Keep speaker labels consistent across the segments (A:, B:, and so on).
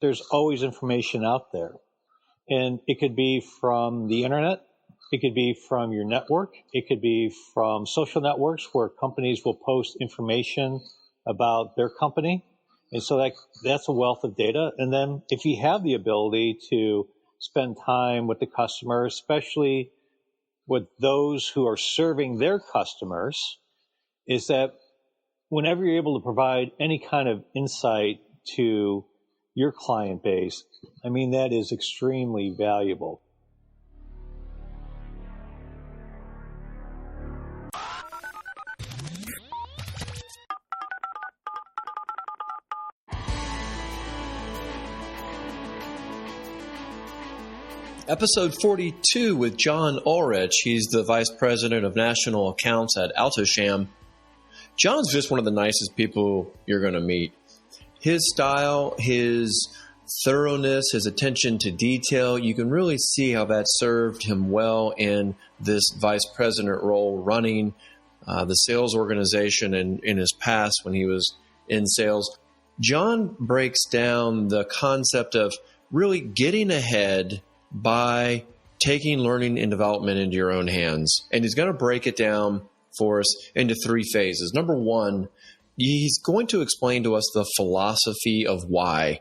A: there's always information out there. And it could be from the internet. It could be from your network. It could be from social networks where companies will post information about their company. And so that's a wealth of data. And then if you have the ability to spend time with the customer, especially with those who are serving their customers, is that whenever you're able to provide any kind of insight to your client base, I mean, that is extremely valuable.
B: Episode 42 with John Ulrich. He's the Vice President of National Accounts at Alto-Shaam. John's just one of the nicest people you're going to meet. His style, his thoroughness, his attention to detail, you can really see how that served him well in this Vice President role, running the sales organization in his past when he was in sales. John breaks down the concept of really getting ahead by taking learning and development into your own hands. And he's going to break it down for us into three phases. Number one, he's going to explain to us the philosophy of why.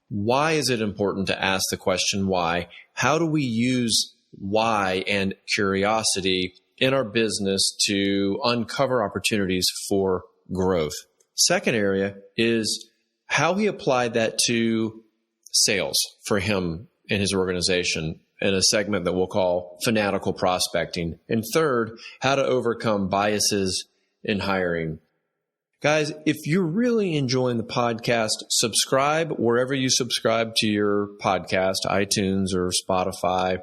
B: Why is it important to ask the question why? How do we use why and curiosity in our business to uncover opportunities for growth? Second area is how he applied that to sales for him in his organization in a segment that we'll call Fanatical Prospecting. And third, how to overcome biases in hiring. Guys, if you're really enjoying the podcast, subscribe wherever you subscribe to your podcast, iTunes or Spotify.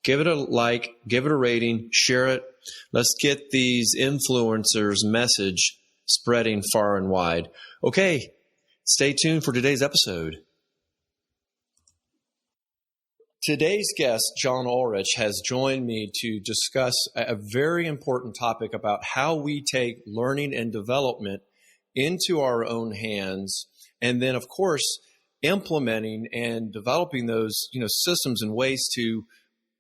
B: Give it a like, give it a rating, share it. Let's get these influencers' message spreading far and wide. Okay, stay tuned for today's episode. Today's guest, John Ulrich, has joined me to discuss a very important topic about how we take learning and development into our own hands, and then, of course, implementing and developing those, systems and ways to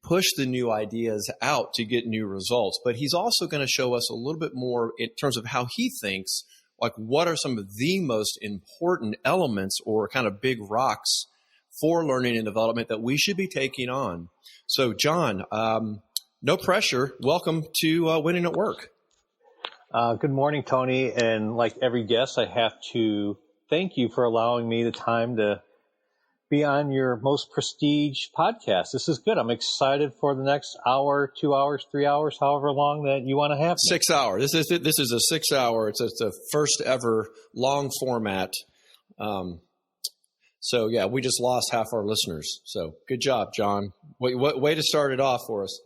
B: push the new ideas out to get new results. But he's also going to show us a little bit more in terms of how he thinks, like what are some of the most important elements or kind of big rocks for learning and development that we should be taking on. So, John, no pressure. Welcome to Winning at Work.
A: Good morning, Tony. And like every guest, I have to thank you for allowing me the time to be on your most prestige podcast. This is good. I'm excited for the next hour, 2 hours, 3 hours, however long that you want to have me.
B: 6 hours. This is a 6 hour. It's the first ever long format. So, yeah, we just lost half our listeners. So good job, John. Way to start it off for us.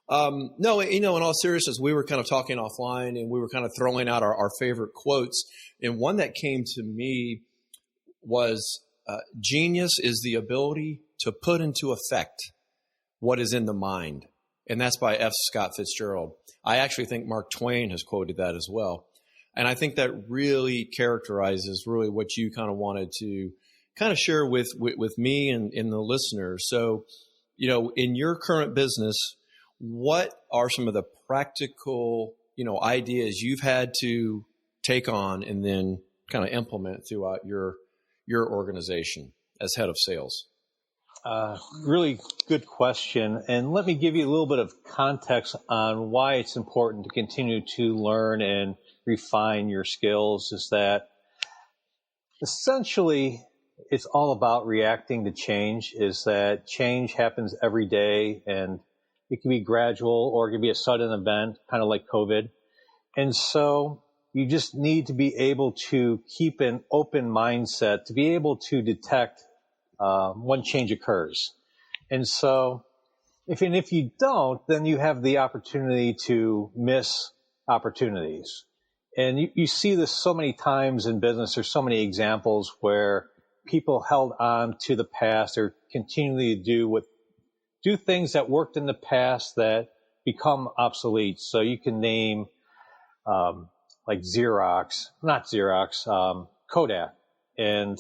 B: No, in all seriousness, we were kind of talking offline and we were kind of throwing out our favorite quotes. And one that came to me was, genius is the ability to put into effect what is in the mind. And that's by F. Scott Fitzgerald. I actually think Mark Twain has quoted that as well. And I think that really characterizes really what you kind of wanted to kind of share with me and the listeners. So, in your current business, what are some of the practical, ideas you've had to take on and then kind of implement throughout your organization as head of sales?
A: Really good question. And let me give you a little bit of context on why it's important to continue to learn and refine your skills. Is that essentially it's all about reacting to change. Is that change happens every day, and it can be gradual or it can be a sudden event, kind of like COVID. And so you just need to be able to keep an open mindset to be able to detect when change occurs. And so if you don't, then you have the opportunity to miss opportunities. And you see this so many times in business. There's so many examples where people held on to the past or continually do things that worked in the past that become obsolete. So you can name like Kodak. And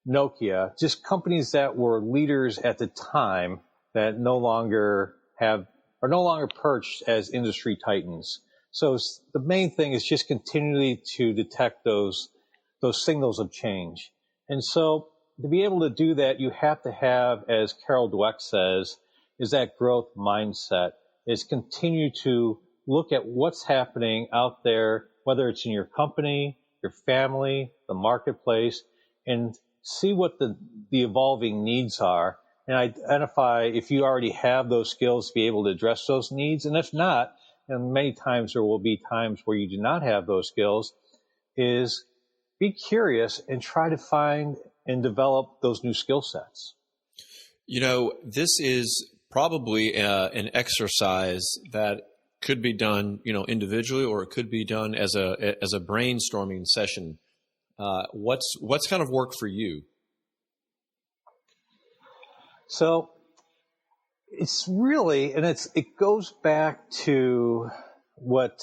A: Nokia, just companies that were leaders at the time that no longer perched as industry titans. So the main thing is just continually to detect those signals of change. And so to be able to do that, you have to have, as Carol Dweck says, is that growth mindset, is continue to look at what's happening out there, whether it's in your company, your family, the marketplace, and see what the evolving needs are, and identify if you already have those skills to be able to address those needs. And if not, and many times there will be times where you do not have those skills, is be curious and try to find and develop those new skill sets.
B: This is probably an exercise that could be done, individually, or it could be done as a brainstorming session. What's kind of worked for you?
A: So it's really, and it goes back to what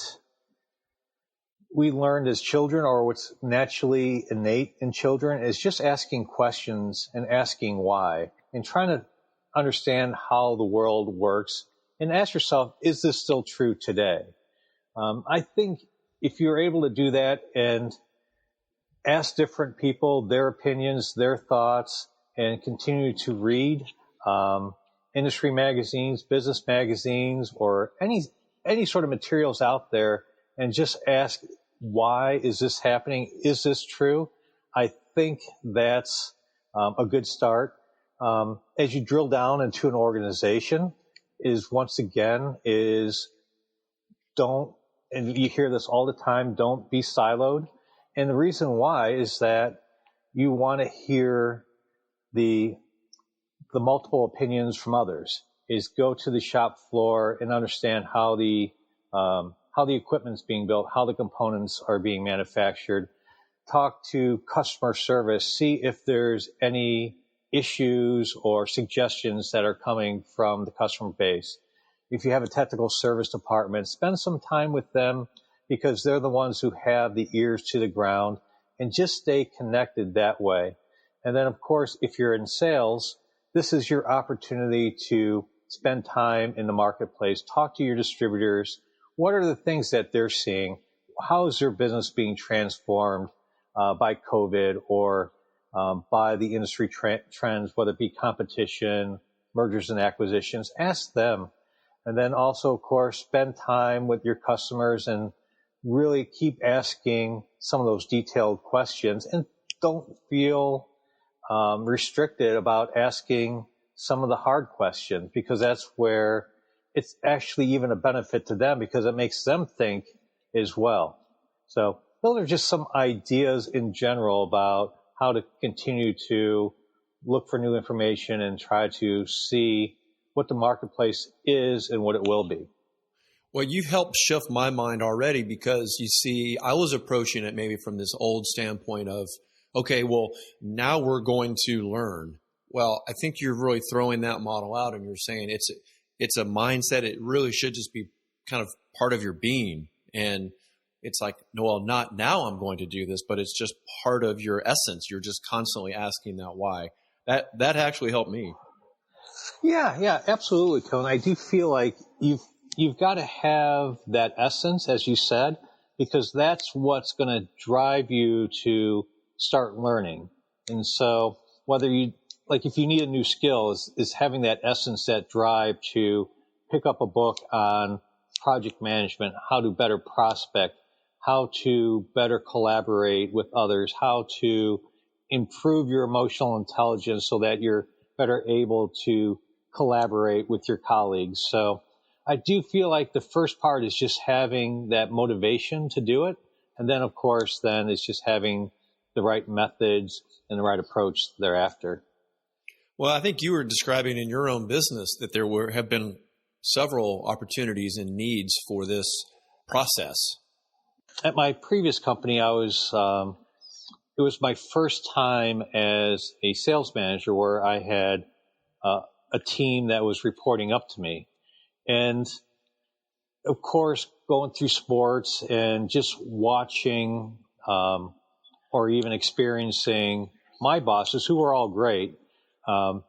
A: we learned as children, or what's naturally innate in children, is just asking questions and asking why, and trying to understand how the world works, and ask yourself, is this still true today? I think if you're able to do that and ask different people their opinions, their thoughts, and continue to read industry magazines, business magazines, or any sort of materials out there, and just ask, why is this happening? Is this true? I think that's a good start. As you drill down into an organization, don't, and you hear this all the time, don't be siloed. And the reason why is that you want to hear the multiple opinions from others, is go to the shop floor and understand how the equipment's being built, how the components are being manufactured. Talk to customer service, see if there's any issues or suggestions that are coming from the customer base. If you have a technical service department, spend some time with them, because they're the ones who have the ears to the ground, and just stay connected that way. And then, of course, if you're in sales, this is your opportunity to spend time in the marketplace, talk to your distributors. What are the things that they're seeing? How is their business being transformed by COVID, or by the industry trends, whether it be competition, mergers and acquisitions? Ask them. And then also, of course, spend time with your customers and really keep asking some of those detailed questions, and don't feel restricted about asking some of the hard questions, because that's where it's actually even a benefit to them, because it makes them think as well. So those are just some ideas in general about how to continue to look for new information and try to see what the marketplace is and what it will be.
B: Well, you've helped shift my mind already, because you see, I was approaching it maybe from this old standpoint of, okay, well, now we're going to learn. Well, I think you're really throwing that model out, and you're saying it's a mindset. It really should just be kind of part of your being. And it's like, no, well, not now I'm going to do this, but it's just part of your essence. You're just constantly asking that why. That actually helped me.
A: Yeah, absolutely, Cone. I do feel like you've got to have that essence, as you said, because that's what's going to drive you to start learning. And so whether if you need a new skill, is having that essence, that drive to pick up a book on project management, how to better prospect, how to better collaborate with others, how to improve your emotional intelligence so that you're better able to collaborate with your colleagues. So I do feel like the first part is just having that motivation to do it. And then, of course, then it's just having the right methods and the right approach thereafter.
B: Well, I think you were describing in your own business that there have been several opportunities and needs for this process.
A: At my previous company, it was my first time as a sales manager where I had a team that was reporting up to me. And of course, going through sports and just watching or even experiencing my bosses, who were all great,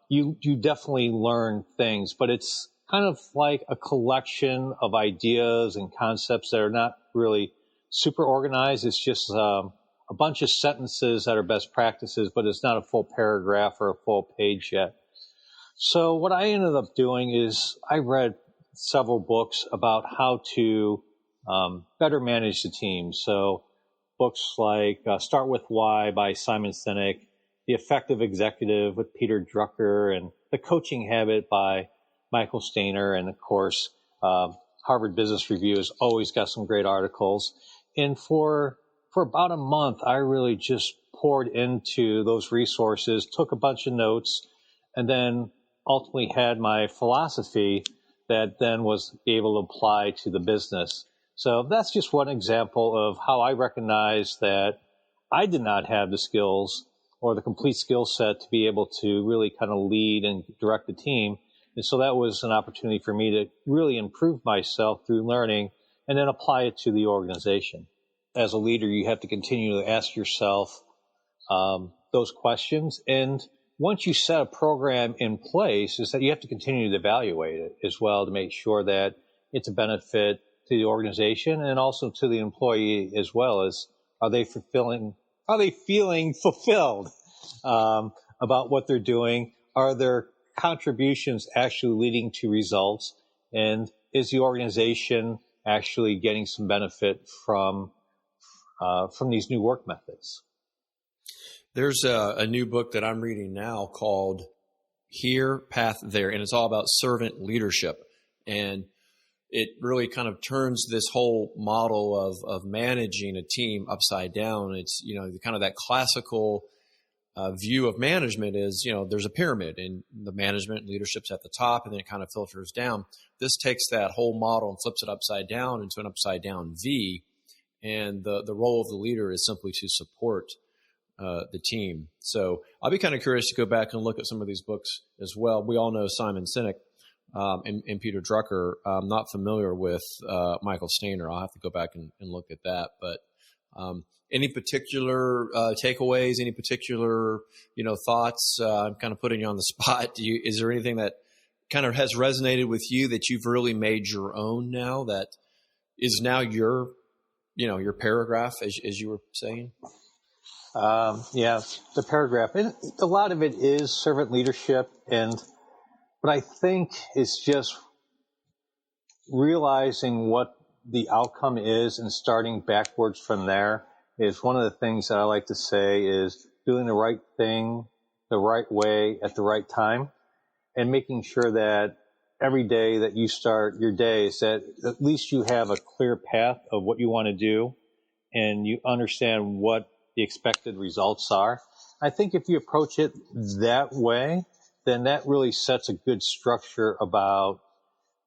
A: you definitely learn things, but it's kind of like a collection of ideas and concepts that are not really super organized. It's just a bunch of sentences that are best practices, but it's not a full paragraph or a full page yet. So what I ended up doing is I read several books about how to better manage the team. So books like Start With Why by Simon Sinek, The Effective Executive with Peter Drucker, and The Coaching Habit by Michael Stainer. And of course, Harvard Business Review has always got some great articles. And for about a month, I really just poured into those resources, took a bunch of notes, and then ultimately had my philosophy that then was able to apply to the business. So that's just one example of how I recognize that I did not have the skills or the complete skill set to be able to really kind of lead and direct the team. And so that was an opportunity for me to really improve myself through learning and then apply it to the organization. As a leader, you have to continue to ask yourself those questions. And once you set a program in place, is that you have to continue to evaluate it as well to make sure that it's a benefit to the organization and also to the employee as well. As are they feeling fulfilled about what they're doing? Are their contributions actually leading to results? And is the organization actually getting some benefit from these new work methods?
B: There's a new book that I'm reading now called Here, Path, There, and it's all about servant leadership. And it really kind of turns this whole model of managing a team upside down. It's, kind of that classical view of management is, there's a pyramid and the management leadership's at the top and then it kind of filters down. This takes that whole model and flips it upside down into an upside down V. And the role of the leader is simply to support the team. So I'll be kind of curious to go back and look at some of these books as well. We all know Simon Sinek and Peter Drucker. I'm not familiar with Michael Stainer. I'll have to go back and look at that. But any particular takeaways, any particular thoughts? I'm kind of putting you on the spot. Is there anything that kind of has resonated with you that you've really made your own now, that is now your paragraph, as you were saying?
A: Yeah, the paragraph. And a lot of it is servant leadership, but I think it's just realizing what the outcome is and starting backwards from there is one of the things that I like to say is doing the right thing the right way at the right time and making sure that every day that you start your day is that at least you have a clear path of what you want to do and you understand what the expected results are. I think if you approach it that way, then that really sets a good structure about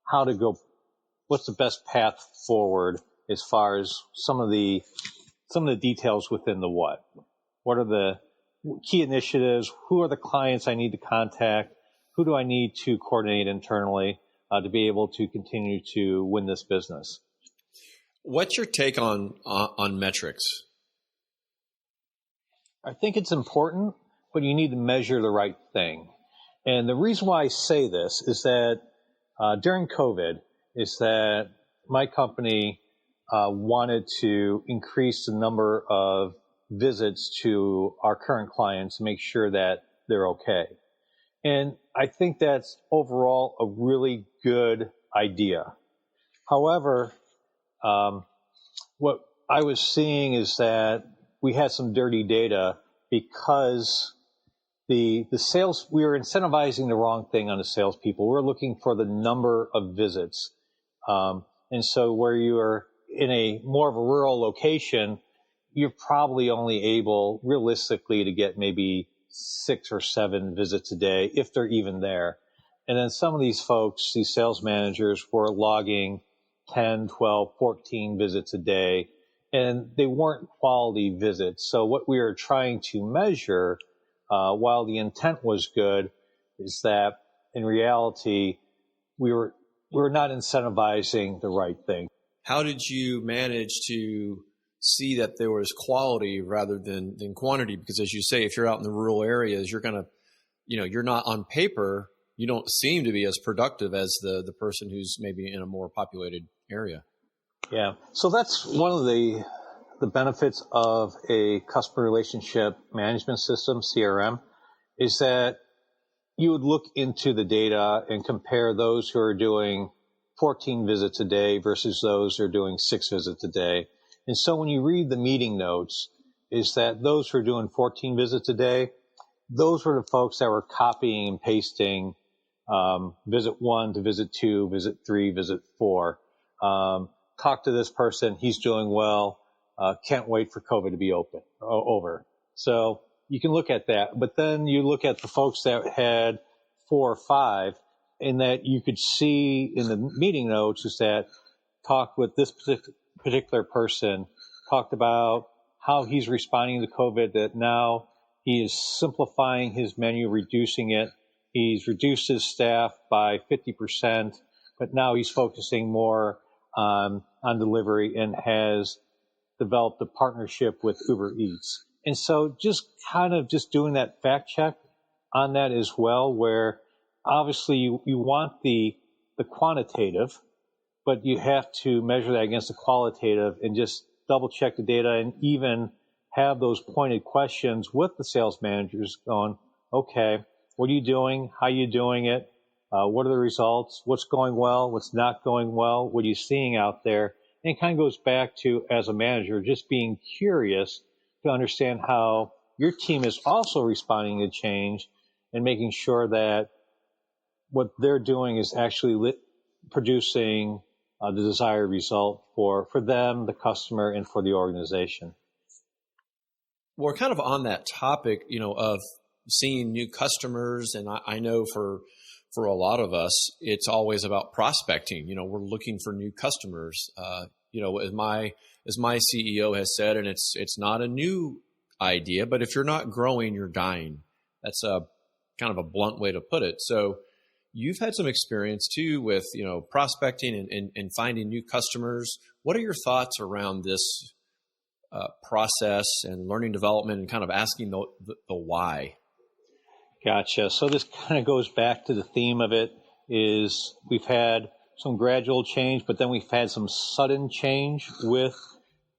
A: how to go, what's the best path forward as far as some of the details within the what. What are the key initiatives? Who are the clients I need to contact? Who do I need to coordinate internally to be able to continue to win this business?
B: What's your take on metrics?
A: I think it's important, but you need to measure the right thing. And the reason why I say this is that during COVID is that my company wanted to increase the number of visits to our current clients to make sure that they're okay. And I think that's overall a really good idea. However, what I was seeing is that we had some dirty data because the sales, we were incentivizing the wrong thing on the salespeople. We're looking for the number of visits. And so where you are in a more of a rural location, you're probably only able realistically to get maybe 6 or 7 visits a day, if they're even there. And then some of these folks, these sales managers, were logging 10, 12, 14 visits a day, and they weren't quality visits. So what we were trying to measure, while the intent was good, is that in reality, we were not incentivizing the right thing.
B: How did you manage to see that there was quality rather than quantity. Because as you say, if you're out in the rural areas, you're going to, you're not on paper, you don't seem to be as productive as the person who's maybe in a more populated area.
A: Yeah. So that's one of the benefits of a customer relationship management system, CRM, is that you would look into the data and compare those who are doing 14 visits a day versus those who are doing 6 visits a day. And so when you read the meeting notes, is that those who are doing 14 visits a day, those were the folks that were copying and pasting visit 1 to visit 2, visit 3, visit 4. Talk to this person, he's doing well, can't wait for COVID to be over. So you can look at that, but then you look at the folks that had 4 or 5, and that you could see in the meeting notes is that talked with this particular person, talked about how he's responding to COVID, that now he is simplifying his menu, reducing it. He's reduced his staff by 50%, but now he's focusing more on delivery and has developed a partnership with Uber Eats. And so just kind of just doing that fact check on that as well, where obviously you want the quantitative, but you have to measure that against the qualitative and just double check the data and even have those pointed questions with the sales managers going, okay, what are you doing? How are you doing it? What are the results? What's going well? What's not going well? What are you seeing out there? And it kind of goes back to, as a manager, just being curious to understand how your team is also responding to change and making sure that what they're doing is actually producing the desired result for them, the customer, and for the organization.
B: We're kind of on that topic, of seeing new customers. And I know for a lot of us, it's always about prospecting. We're looking for new customers. As my CEO has said, and it's not a new idea, but if you're not growing, you're dying. That's a kind of a blunt way to put it. So you've had some experience too with, prospecting and finding new customers. What are your thoughts around this process and learning development and kind of asking the why?
A: Gotcha. So this kind of goes back to the theme of it is we've had some gradual change, but then we've had some sudden change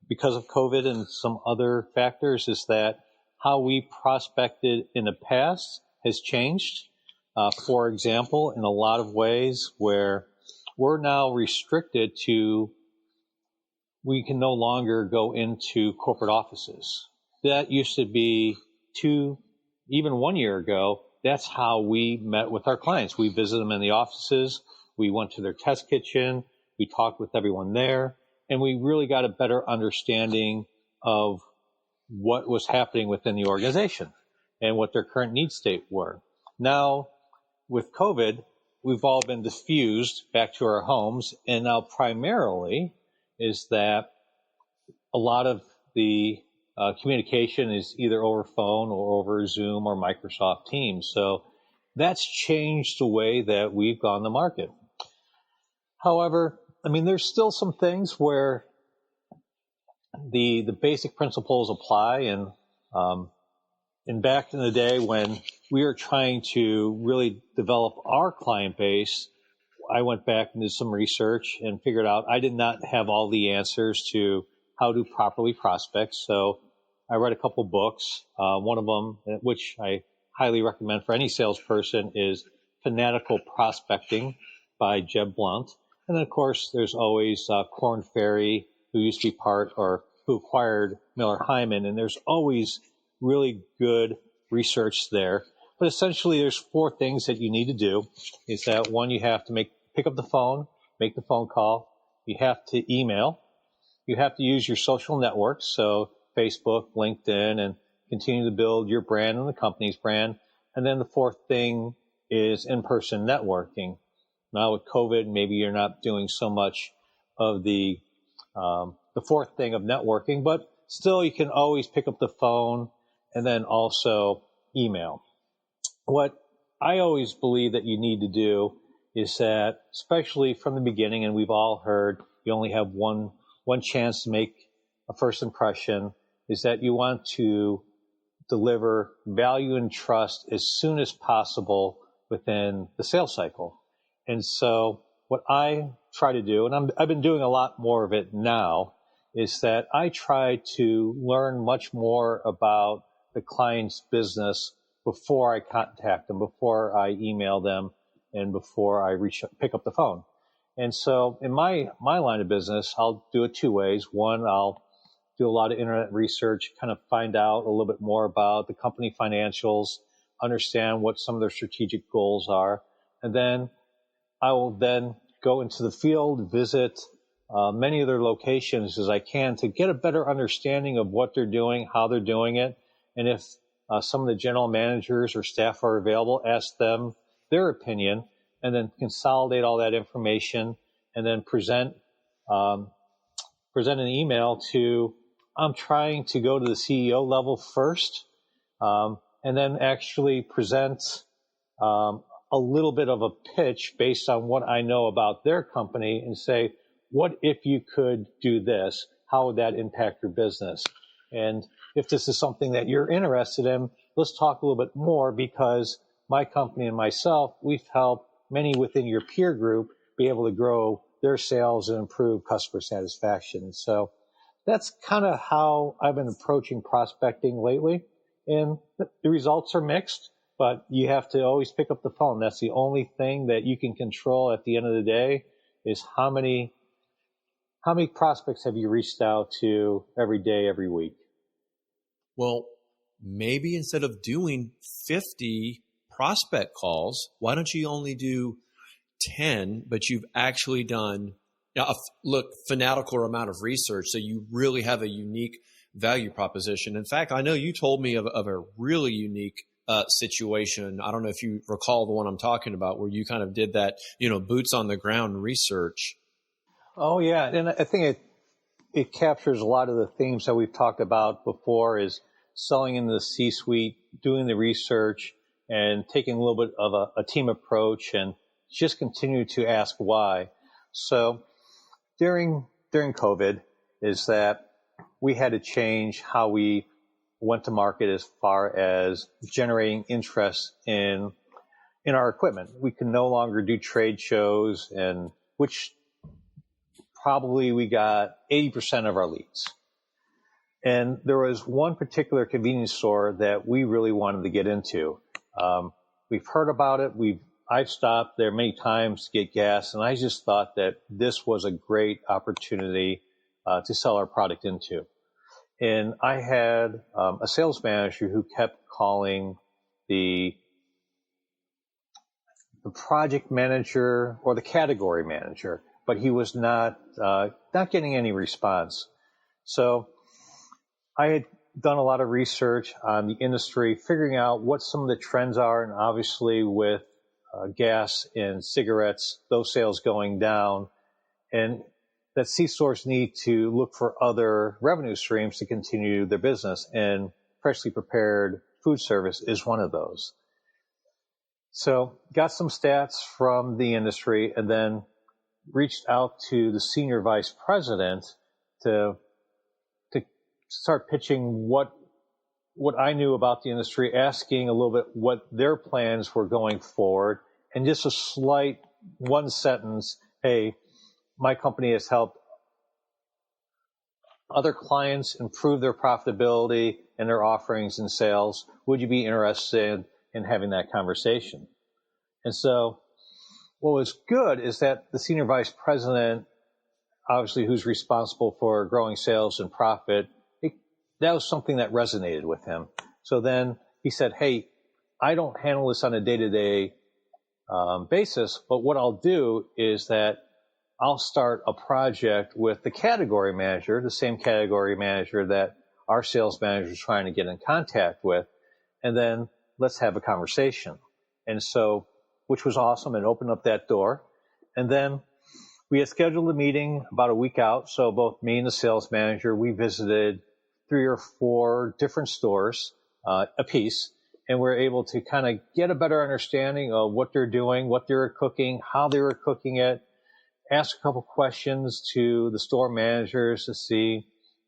A: because of COVID and some other factors, is that how we prospected in the past has changed. For example, in a lot of ways where we're now restricted to, we can no longer go into corporate offices. That used to be even 1 year ago, that's how we met with our clients. We visited them in the offices. We went to their test kitchen. We talked with everyone there. And we really got a better understanding of what was happening within the organization and what their current need state were. Now, with COVID, we've all been diffused back to our homes. And now primarily is that a lot of the communication is either over phone or over Zoom or Microsoft Teams. So that's changed the way that we've gone to market. However, there's still some things where the basic principles apply. And back in the day when we were trying to really develop our client base, I went back and did some research and figured out I did not have all the answers to how to properly prospect. So I read a couple books. One of them, which I highly recommend for any salesperson, is Fanatical Prospecting by Jeb Blount. And then, of course, there's always Korn Ferry, who used to be who acquired Miller Heiman. And there's always really good research there. But essentially, there's 4 things that you need to do. Is that one, you have to pick up the phone, make the phone call. You have to email. You have to use your social networks, so Facebook, LinkedIn, and continue to build your brand and the company's brand. And then the 4th thing is in-person networking. Now with COVID, maybe you're not doing so much of the 4th thing of networking, but still you can always pick up the phone and then also email. What I always believe that you need to do is that, especially from the beginning, and we've all heard you only have one chance to make a first impression is that you want to deliver value and trust as soon as possible within the sales cycle. And so what I try to do, and I've been doing a lot more of it now, is that I try to learn much more about the client's business before I contact them, before I email them, and before I pick up the phone. And so in my line of business, I'll do it two ways. One, I'll do a lot of internet research, kind of find out a little bit more about the company financials, understand what some of their strategic goals are. And then I will then go into the field, visit many of their locations as I can to get a better understanding of what they're doing, how they're doing it. And if some of the general managers or staff are available, ask them their opinion, and then consolidate all that information and then present an email to, I'm trying to go to the CEO level first, and then actually present a little bit of a pitch based on what I know about their company and say, what if you could do this? How would that impact your business? And if this is something that you're interested in, let's talk a little bit more, because my company and myself, we've helped many within your peer group be able to grow their sales and improve customer satisfaction. So that's kind of how I've been approaching prospecting lately. And the results are mixed, but you have to always pick up the phone. That's the only thing that you can control at the end of the day, is how many prospects have you reached out to every day, every week?
B: Well, maybe instead of doing 50 prospect calls, why don't you only do 10, but you've actually done fanatical amount of research, so you really have a unique value proposition. In fact, I know you told me of a really unique situation. I don't know if you recall the one I'm talking about, where you kind of did that, boots on the ground research.
A: Oh, yeah. And I think it captures a lot of the themes that we've talked about before, is selling in the C-suite, doing the research, and taking a little bit of a team approach, and just continue to ask why. So during COVID, is that we had to change how we went to market as far as generating interest in our equipment. We can no longer do trade shows, and which probably we got 80% of our leads. And there was one particular convenience store that we really wanted to get into. We've heard about it. I've stopped there many times to get gas, and I just thought that this was a great opportunity to sell our product into. And I had a sales manager who kept calling the project manager or the category manager, but he was not getting any response. So I had done a lot of research on the industry, figuring out what some of the trends are, and obviously with gas and cigarettes, those sales going down, and that C-stores need to look for other revenue streams to continue their business, and freshly prepared food service is one of those. So got some stats from the industry, and then reached out to the senior vice president to start pitching what I knew about the industry, asking a little bit what their plans were going forward, and just a slight one sentence, hey, my company has helped other clients improve their profitability and their offerings and sales. Would you be interested in having that conversation? And so what was good is that the senior vice president, obviously who's responsible for growing sales and profit, that was something that resonated with him. So then he said, hey, I don't handle this on a day-to-day basis, but what I'll do is that I'll start a project with the category manager, the same category manager that our sales manager is trying to get in contact with, and then let's have a conversation. And so, which was awesome, and opened up that door. And then we had scheduled a meeting about a week out. So both me and the sales manager, we visited 3 or 4 different stores a piece, and we're able to kind of get a better understanding of what they're doing, what they're cooking, how they were cooking it, ask a couple questions to the store managers to see,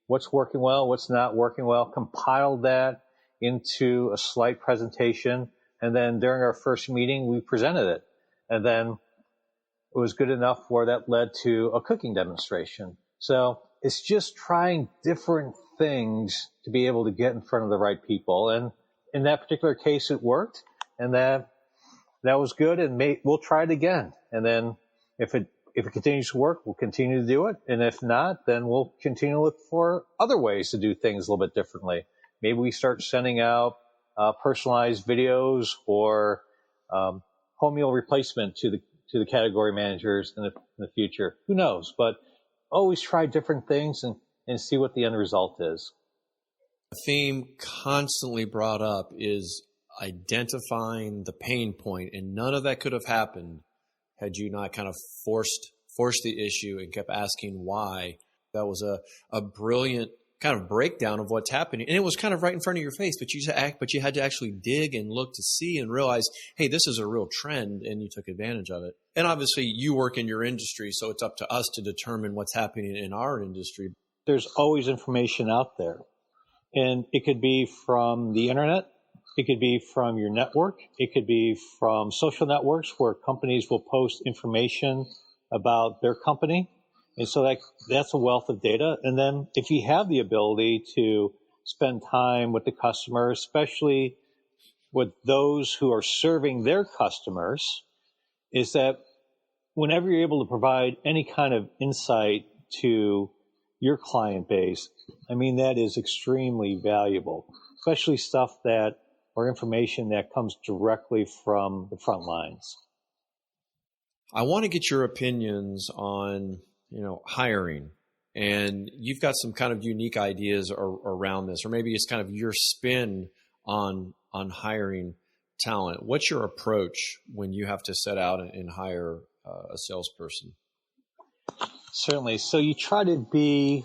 A: what's working well, what's not working well, compiled that into a slide presentation, and then during our first meeting, we presented it. And then it was good enough where that led to a cooking demonstration. So it's just trying different things to be able to get in front of the right people. And in that particular case, it worked, and that was good, and we'll try it again. And then if it continues to work, we'll continue to do it. And if not, then we'll continue to look for other ways to do things a little bit differently. Maybe we start sending out personalized videos or home meal replacement to the category managers in the future. Who knows? But always try different things and see what the end result is.
B: The theme constantly brought up is identifying the pain point, and none of that could have happened had you not kind of forced the issue and kept asking why. That was a brilliant kind of breakdown of what's happening. And it was kind of right in front of your face, but you had to actually dig and look to see and realize, hey, this is a real trend, and you took advantage of it. And obviously you work in your industry, so it's up to us to determine what's happening in our industry.
A: There's always information out there, and it could be from the internet. It could be from your network. It could be from social networks where companies will post information about their company. And so that's a wealth of data. And then if you have the ability to spend time with the customer, especially with those who are serving their customers, is that whenever you're able to provide any kind of insight to your client base, I mean, that is extremely valuable, especially stuff or information that comes directly from the front lines.
B: I want to get your opinions on, hiring. And you've got some kind of unique ideas around this, or maybe it's kind of your spin on hiring talent. What's your approach when you have to set out and hire a salesperson?
A: Certainly. So you try to be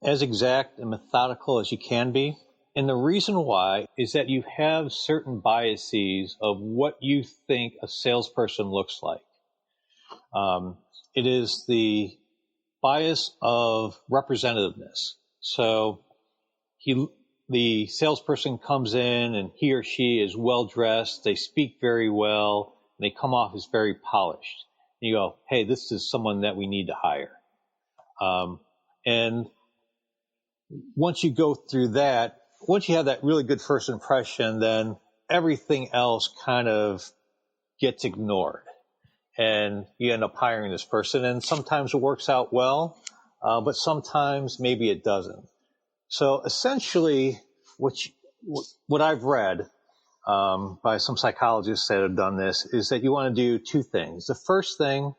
A: as exact and methodical as you can be. And the reason why is that you have certain biases of what you think a salesperson looks like. It is the bias of representativeness. So the salesperson comes in and he or she is well dressed, they speak very well, and they come off as very polished. And you go, hey, this is someone that we need to hire. And once you go through that, once you have that really good first impression, then everything else kind of gets ignored. And you end up hiring this person. And sometimes it works out well, but sometimes maybe it doesn't. So essentially, what I've read by some psychologists that have done this is that you want to do two things. The first thing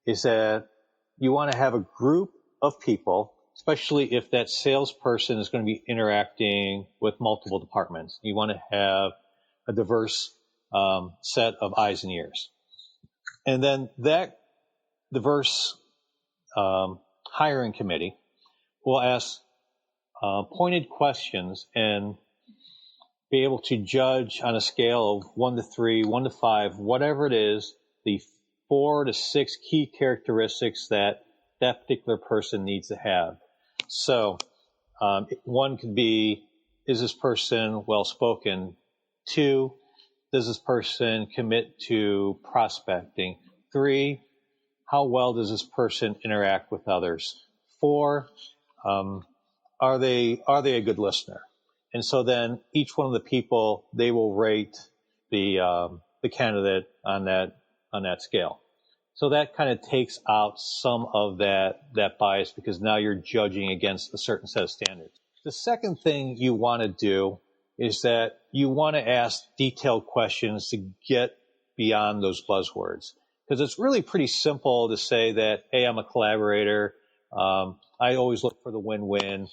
A: is that you want to have a group of people, especially if that salesperson is going to be interacting with multiple departments. You want to have a diverse set of eyes and ears. And then that diverse hiring committee will ask pointed questions and be able to judge on a scale of 1 to 3, 1 to 5, whatever it is, the 4 to 6 key characteristics that particular person needs to have. So one could be, is this person well-spoken? 2, does this person commit to prospecting? 3, how well does this person interact with others? 4, are they a good listener? And so then each one of the people, they will rate the candidate on that scale. So that kind of takes out some of that bias, because now you're judging against a certain set of standards. The second thing you want to do is that you want to ask detailed questions to get beyond those buzzwords. Because it's really pretty simple to say that, hey, I'm a collaborator. I always look for the win-win.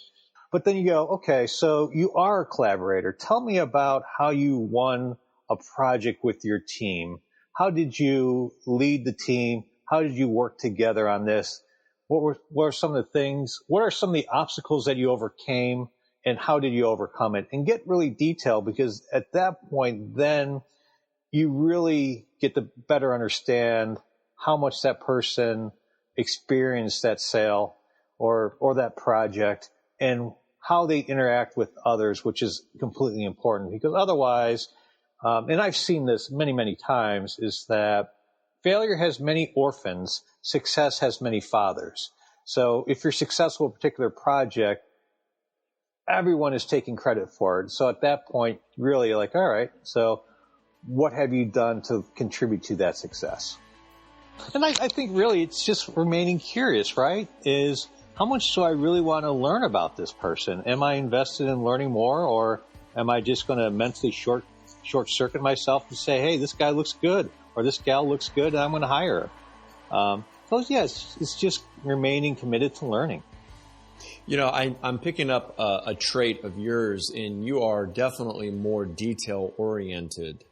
A: But then you go, okay, so you are a collaborator. Tell me about how you won a project with your team. How did you lead the team? How did you work together on this? What are some of the things? What are some of the obstacles that you overcame? And how did you overcome it? And get really detailed, because at that point, then you really get to better understand how much that person experienced that sale or that project, and how they interact with others, which is completely important, because otherwise, and I've seen this many, many times, is that failure has many orphans, success has many fathers. So if you're successful in a particular project, everyone is taking credit for it. So at that point, really, you're like, all right, so what have you done to contribute to that success? And I think really it's just remaining curious, right? Is how much do I really want to learn about this person? Am I invested in learning more, or am I just going to mentally short circuit myself to say, hey, this guy looks good, or this gal looks good, and I'm going to hire her? So yes, it's just remaining committed to learning.
B: You know, I'm picking up a trait of yours, and you are definitely more detail oriented.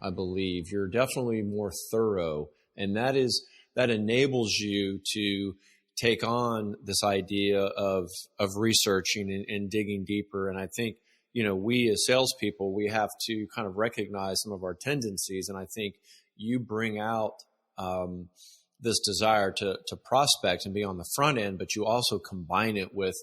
B: I believe you're definitely more thorough, and that enables you to take on this idea of researching and digging deeper. And I think, you know, we as salespeople, we have to kind of recognize some of our tendencies. And I think you bring out this desire to prospect and be on the front end, but you also combine it with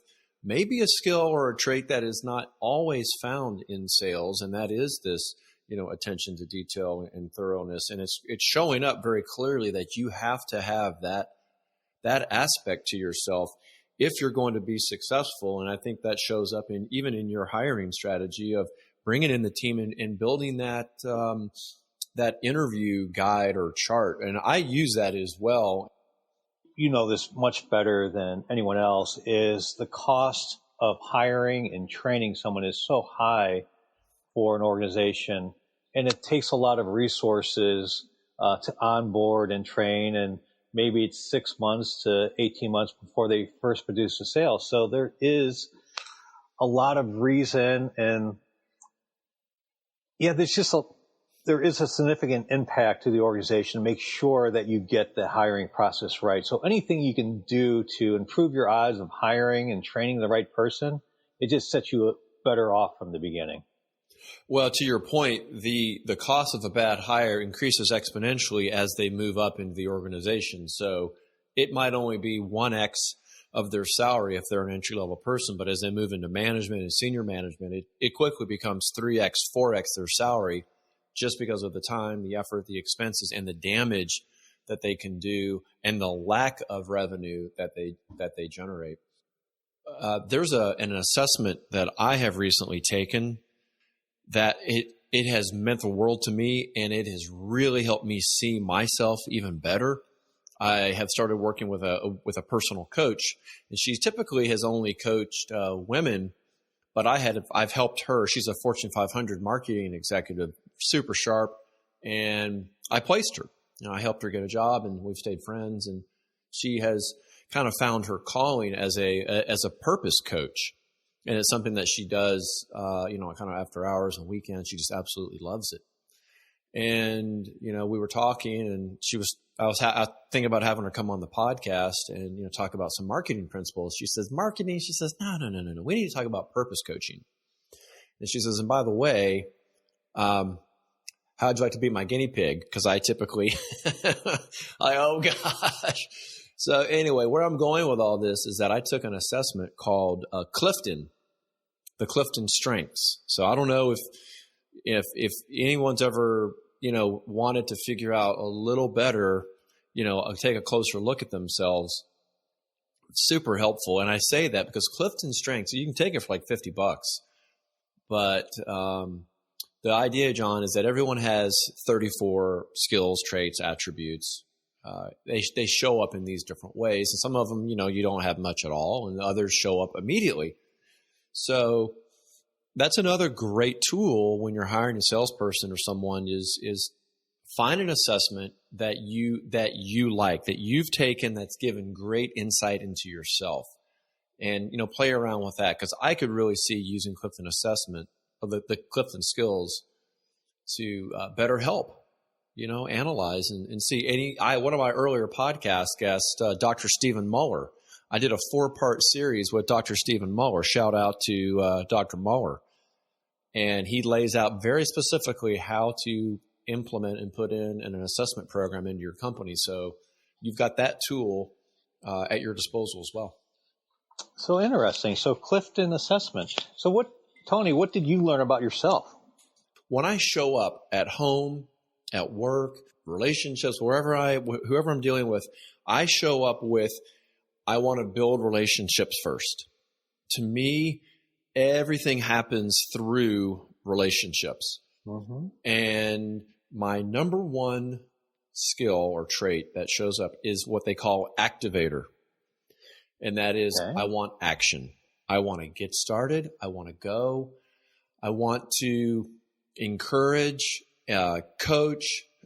B: maybe a skill or a trait that is not always found in sales. And that is this, you know, attention to detail and thoroughness. And it's showing up very clearly that you have to have that aspect to yourself if you're going to be successful. And I think that shows up even in your hiring strategy of bringing in the team and building that interview guide or chart. And I use that as well.
A: You know this much better than anyone else, is the cost of hiring and training someone is so high for an organization, and it takes a lot of resources to onboard and train, and maybe it's 6 months to 18 months before they first produce a sale. So there is a lot of reason, and yeah, there is a significant impact to the organization to make sure that you get the hiring process right. So anything you can do to improve your odds of hiring and training the right person, it just sets you better off from the beginning.
B: Well, to your point, the cost of a bad hire increases exponentially as they move up into the organization. So it might only be 1x of their salary if they're an entry-level person, but as they move into management and senior management, it quickly becomes 3x, 4x their salary, just because of the time, the effort, the expenses, and the damage that they can do, and the lack of revenue that they generate. There's an assessment that I have recently taken that it has meant the world to me, and it has really helped me see myself even better. I have started working with a personal coach, and she typically has only coached women, but I've helped her. She's a Fortune 500 marketing executive, super sharp, and I placed her. You know, I helped her get a job, and we've stayed friends. And she has kind of found her calling as a purpose coach, and it's something that she does, kind of after hours and weekends. She just absolutely loves it. And we were talking, and I was thinking about having her come on the podcast and talk about some marketing principles. She says, marketing. She says, no. We need to talk about purpose coaching. And she says, and by the way, how'd you like to be my guinea pig? Because I typically, oh gosh. So anyway, where I'm going with all this is that I took an assessment called Clifton, the Clifton Strengths. So I don't know if anyone's ever, wanted to figure out a little better, take a closer look at themselves. It's super helpful. And I say that because Clifton Strengths, you can take it for like $50, but, the idea, John, is that everyone has 34 skills, traits, attributes. They show up in these different ways. And some of them, you don't have much at all, and others show up immediately. So that's another great tool when you're hiring a salesperson or someone is find an assessment that you like, that you've taken, that's given great insight into yourself, and play around with that, because I could really see using Clifton assessment of the Clifton skills to better help, analyze and see. One of my earlier podcast guests, Dr. Stephen Muller, I did a 4-part series with Dr. Stephen Muller. Shout out to Dr. Muller. And he lays out very specifically how to implement and put in an assessment program into your company. So you've got that tool at your disposal as well.
A: So interesting. So Clifton assessment. So Tony, what did you learn about yourself?
B: When I show up at home, at work, relationships, whoever I'm dealing with, I show up with, I want to build relationships first. To me, everything happens through relationships. Mm-hmm. And my number one skill or trait that shows up is what they call activator. And that is, okay. I want action. I want to get started. I want to go. I want to encourage, coach,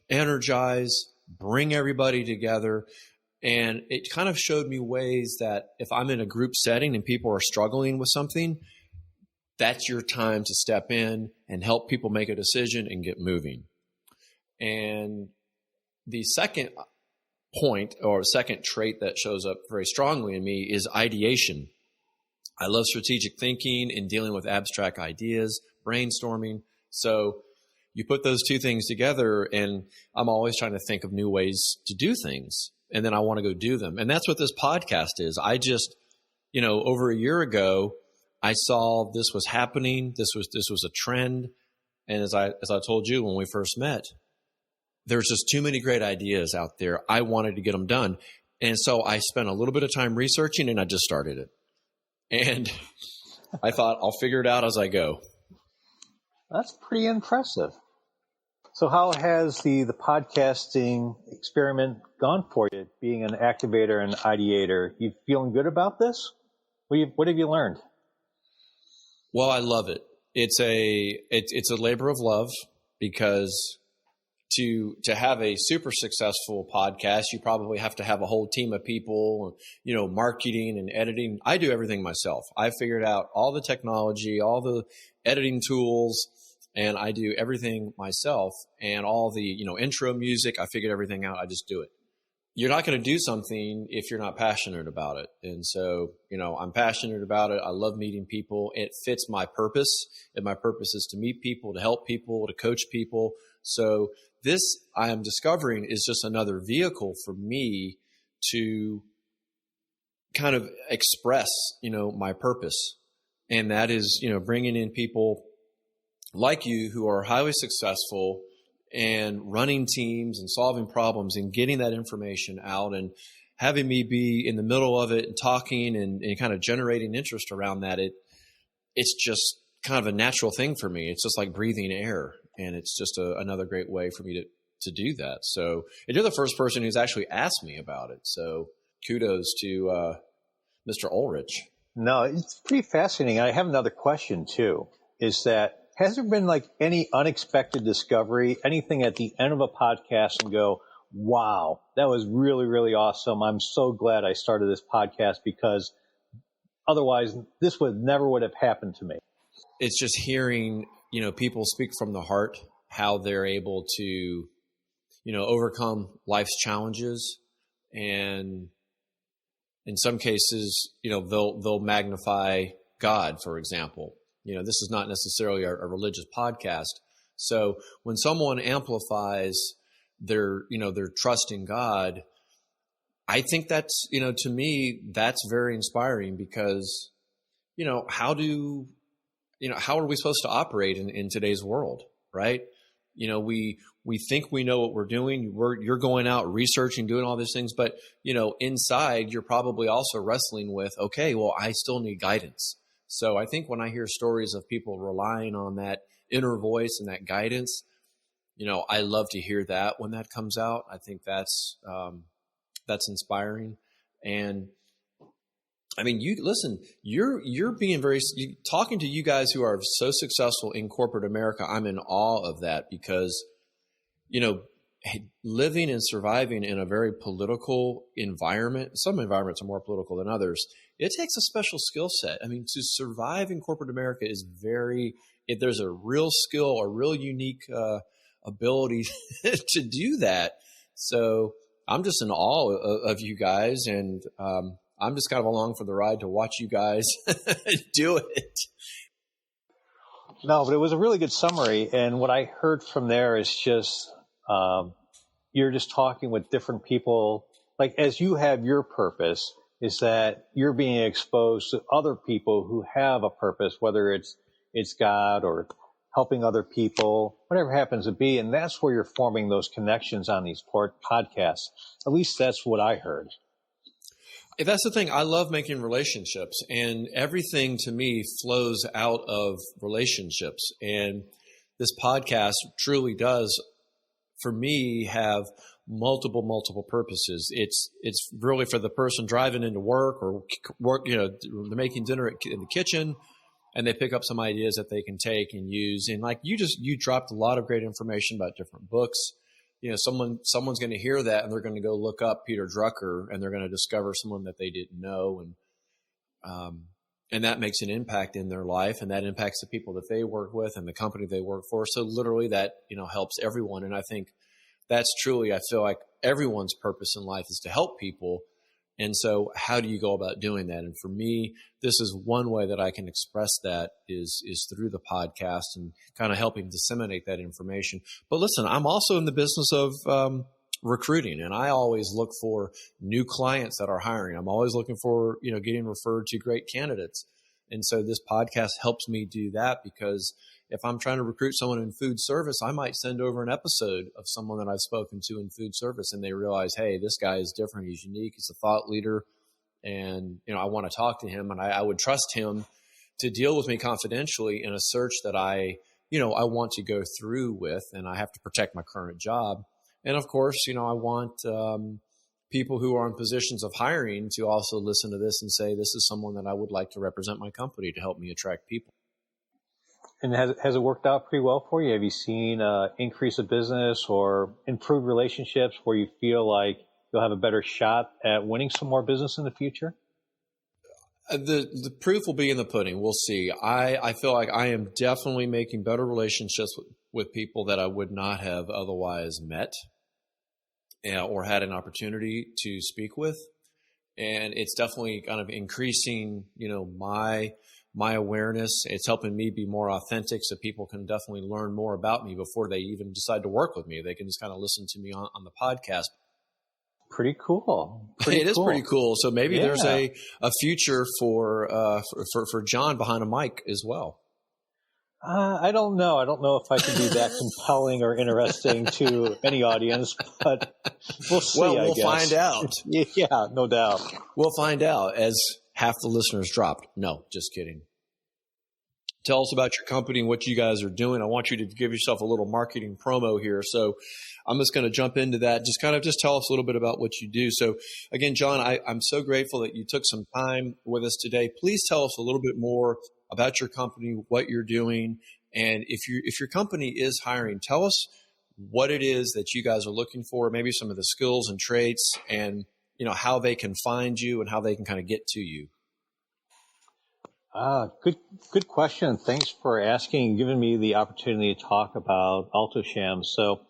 B: energize, bring everybody together. And it kind of showed me ways that if I'm in a group setting and people are struggling with something, that's your time to step in and help people make a decision and get moving. And the second point or second trait that shows up very strongly in me is ideation. I love strategic thinking and dealing with abstract ideas, brainstorming. So you put those two things together, and I'm always trying to think of new ways to do things. And then I want to go do them. And that's what this podcast is. I just, over a year ago, I saw this was happening. This was a trend. And as I told you when we first met, there's just too many great ideas out there. I wanted to get them done. And so I spent a little bit of time researching, and I just started it. And I thought, I'll figure it out as I go.
A: That's pretty impressive. So how has the podcasting experiment gone for you, being an activator and ideator? You feeling good about this? What have you learned?
B: Well, I love it. It's a labor of love, because to have a super successful podcast, you probably have to have a whole team of people, marketing and editing. I do everything myself. I figured out all the technology, all the editing tools, and I do everything myself, and all the, intro music. I figured everything out. I just do it. You're not going to do something if you're not passionate about it. And so, I'm passionate about it. I love meeting people. It fits my purpose, and my purpose is to meet people, to help people, to coach people. So this, I am discovering, is just another vehicle for me to kind of express, my purpose. And that is, bringing in people like you who are highly successful and running teams and solving problems and getting that information out, and having me be in the middle of it and talking and kind of generating interest around that. It's just kind of a natural thing for me. It's just like breathing air, and it's just another great way for me to do that. So, and you're the first person who's actually asked me about it. So kudos to Mr. Ulrich.
A: No, it's pretty fascinating. I have another question too, is that has there been like any unexpected discovery, anything at the end of a podcast and go, wow, that was really, really awesome. I'm so glad I started this podcast, because otherwise this never would have happened to me.
B: It's just hearing, people speak from the heart, how they're able to, overcome life's challenges. And in some cases, they'll magnify God, for example. This is not necessarily a religious podcast. So when someone amplifies their trust in God, I think that's, to me, that's very inspiring, because, how are we supposed to operate in today's world, right? We think we know what we're doing. You're going out researching, doing all these things, but, inside you're probably also wrestling with, okay, well, I still need guidance. So I think when I hear stories of people relying on that inner voice and that guidance, I love to hear that when that comes out. I think that's inspiring. And I mean, you're being talking to you guys who are so successful in corporate America. I'm in awe of that, because, living and surviving in a very political environment, some environments are more political than others, it takes a special skill set. I mean, to survive in corporate America is there's a real skill, a real unique ability to do that. So I'm just in awe of you guys, and I'm just kind of along for the ride to watch you guys do it.
A: No, but it was a really good summary. And what I heard from there is just you're just talking with different people. Like, as you have your purpose, is that you're being exposed to other people who have a purpose, whether it's God or helping other people, whatever happens to be. And that's where you're forming those connections on these podcasts. At least that's what I heard.
B: That's the thing. I love making relationships, and everything to me flows out of relationships. And this podcast truly does, for me, have multiple purposes. It's really for the person driving into work or work, they're making dinner in the kitchen, and they pick up some ideas that they can take and use. And like you dropped a lot of great information about different books. Someone's going to hear that and they're going to go look up Peter Drucker, and they're going to discover someone that they didn't know. And that makes an impact in their life, and that impacts the people that they work with and the company they work for. So literally that, helps everyone. And I think that's truly, I feel like everyone's purpose in life is to help people. And so how do you go about doing that? And for me, this is one way that I can express that is through the podcast and kind of helping disseminate that information. But listen, I'm also in the business of recruiting, and I always look for new clients that are hiring. I'm always looking for, getting referred to great candidates. And so this podcast helps me do that, because if I'm trying to recruit someone in food service, I might send over an episode of someone that I've spoken to in food service, and they realize, hey, this guy is different. He's unique. He's a thought leader. And, I want to talk to him, and I would trust him to deal with me confidentially in a search that I want to go through with, and I have to protect my current job. And of course, I want people who are in positions of hiring to also listen to this and say, this is someone that I would like to represent my company to help me attract people.
A: And has it worked out pretty well for you? Have you seen increase of business or improved relationships where you feel like you'll have a better shot at winning some more business in the future?
B: The proof will be in the pudding. We'll see. I feel like I am definitely making better relationships with people that I would not have otherwise met or had an opportunity to speak with. And it's definitely kind of increasing, my awareness. It's helping me be more authentic, so people can definitely learn more about me before they even decide to work with me. They can just kind of listen to me on the podcast.
A: Pretty cool.
B: It is pretty cool. So maybe there's a future for John behind a mic as well.
A: I don't know. I don't know if I can be that compelling or interesting to any audience, but we'll see.
B: Well,
A: we'll
B: find out.
A: Yeah, no doubt.
B: We'll find out as half the listeners dropped. No, just kidding. Tell us about your company and what you guys are doing. I want you to give yourself a little marketing promo here. So I'm just going to jump into that. Just tell us a little bit about what you do. So again, John, I'm so grateful that you took some time with us today. Please tell us a little bit more about your company, what you're doing. And if your company is hiring, tell us what it is that you guys are looking for, maybe some of the skills and traits, and how they can find you and how they can kind of get to you.
A: Good question. Thanks for asking and giving me the opportunity to talk about Alto-Shaam. So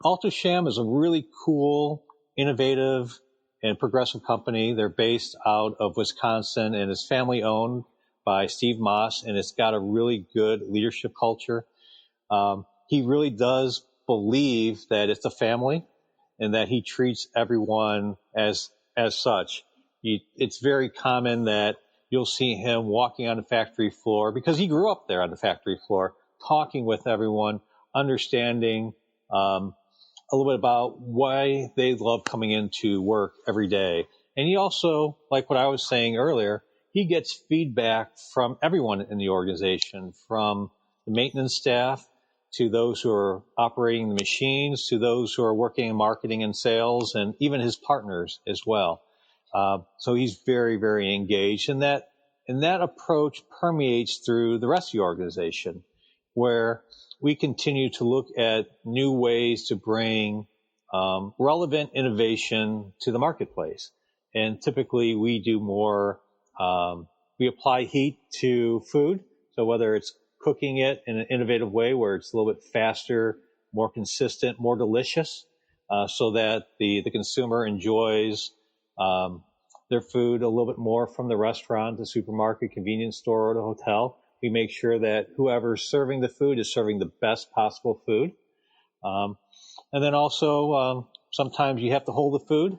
A: Alto-Shaam is a really cool, innovative, and progressive company. They're based out of Wisconsin, and it's family owned by Steve Moss, and it's got a really good leadership culture. He really does believe that it's a family and that he treats everyone as such. It's very common that you'll see him walking on the factory floor, because he grew up there on the factory floor, talking with everyone, understanding a little bit about why they love coming into work every day. And he also, like what I was saying earlier, he gets feedback from everyone in the organization, from the maintenance staff to those who are operating the machines, to those who are working in marketing and sales, and even his partners as well. So he's very, very engaged, and that approach permeates through the rest of the organization, where we continue to look at new ways to bring relevant innovation to the marketplace. And typically we do more, we apply heat to food. So whether it's cooking it in an innovative way where it's a little bit faster, more consistent, more delicious, so that the consumer enjoys their food a little bit more from the restaurant, the supermarket, convenience store, or the hotel. We make sure that whoever's serving the food is serving the best possible food. And then also, sometimes you have to hold the food.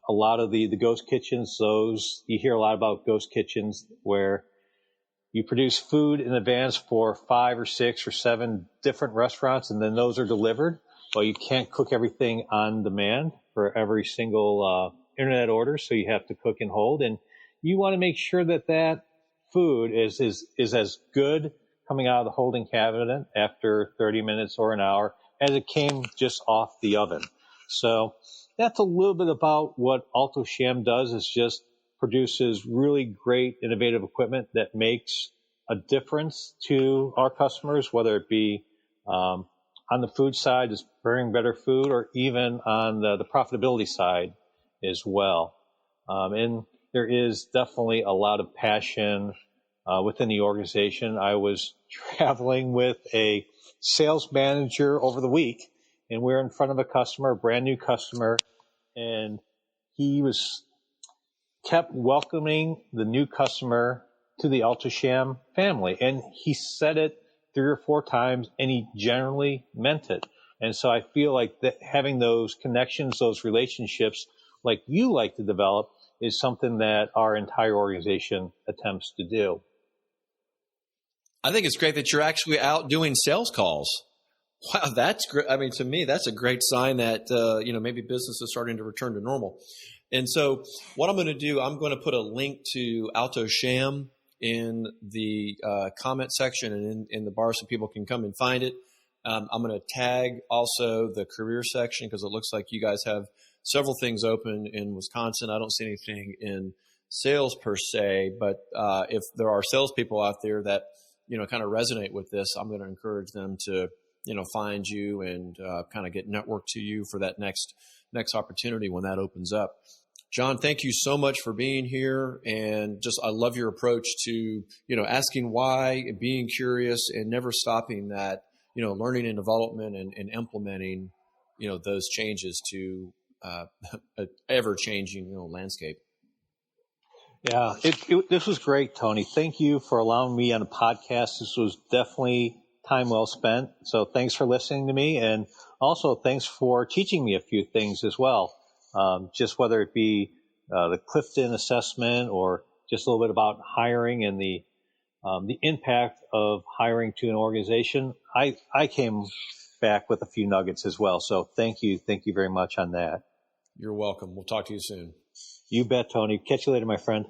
A: a lot of the ghost kitchens, those, you hear a lot about ghost kitchens where you produce food in advance for 5 or 6 or 7 different restaurants, and then those are delivered. Well, you can't cook everything on demand for every single internet order, so you have to cook and hold. And you want to make sure that that food is as good coming out of the holding cabinet after 30 minutes or an hour as it came just off the oven. So that's a little bit about what Alto-Shaam does, is just produces really great innovative equipment that makes a difference to our customers, whether it be on the food side, just bringing better food, or even on the profitability side as well. And there is definitely a lot of passion within the organization. I was traveling with a sales manager over the week, and we were in front of a customer, a brand new customer, and he kept welcoming the new customer to the Alto-Shaam family. And he said it 3 or 4 times, and he generally meant it. And so I feel like that having those connections, those relationships like you like to develop, is something that our entire organization attempts to do.
B: I think it's great that you're actually out doing sales calls. Wow, that's great. I mean, to me, that's a great sign that, maybe business is starting to return to normal. And so what I'm going to do, I'm going to put a link to Alto-Shaam in the comment section and in the bar so people can come and find it. I'm going to tag also the career section because it looks like you guys have several things open in Wisconsin. I don't see anything in sales per se, but if there are salespeople out there that, kind of resonate with this, I'm going to encourage them to, find you and kind of get networked to you for that next opportunity when that opens up. John, thank you so much for being here. And I love your approach to, asking why, being curious, and never stopping that, learning and development and implementing, those changes to an ever-changing, landscape.
A: Yeah, this was great, Tony. Thank you for allowing me on the podcast. This was definitely time well spent. So thanks for listening to me. And also thanks for teaching me a few things as well. Just whether it be the Clifton assessment or just a little bit about hiring and the impact of hiring to an organization. I came back with a few nuggets as well. So thank you very much on that.
B: You're welcome. We'll talk to you soon.
A: You bet, Tony. Catch you later, my friend.